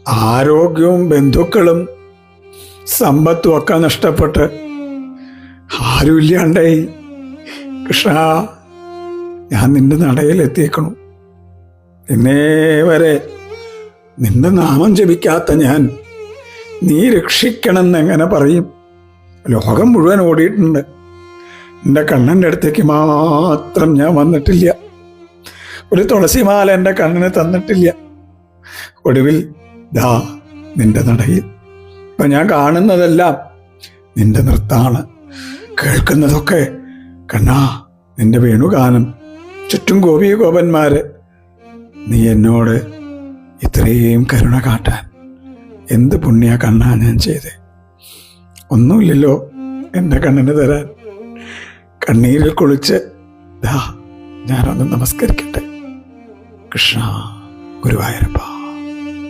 ആരോഗ്യവും ബന്ധുക്കളും സമ്പത്തും ഒക്കെ നഷ്ടപ്പെട്ട് ആരുമില്ലാണ്ടായി. കൃഷ്ണ, ഞാൻ നിന്റെ നടയിലെത്തിയേക്കണു. ഇന്നേ വരെ നിന്റെ നാമം ജപിക്കാത്ത ഞാൻ നീ രക്ഷിക്കണമെന്ന് എങ്ങനെ പറയും? ലോകം മുഴുവൻ ഓടിയിട്ടുണ്ട്, എൻ്റെ കണ്ണൻ്റെ അടുത്തേക്ക് മാത്രം ഞാൻ വന്നിട്ടില്ല. ഒരു തുളസിമാല എൻ്റെ കണ്ണിന് തന്നിട്ടില്ല. ഒടുവിൽ ദാ നിന്റെ നടയിൽ ഇപ്പം ഞാൻ കാണുന്നതെല്ലാം നിന്റെ നൃത്താണ്, കേൾക്കുന്നതൊക്കെ കണ്ണാ നിന്റെ വേണുഗാനം, ചുറ്റും ഗോപീഗോപന്മാര്. നീ എന്നോട് ഇത്രയും കരുണ കാട്ടാൻ എന്ത് പുണ്യ കണ്ണാ ഞാൻ ചെയ്തേ? ഒന്നുമില്ലല്ലോ എൻ്റെ കണ്ണിന് തരാൻ. കണ്ണീരിൽ കുളിച്ച് ദാ ഞാനൊന്ന് നമസ്കരിക്കട്ടെ. കൃഷ്ണ, ഗുരുവായൂരപ്പ.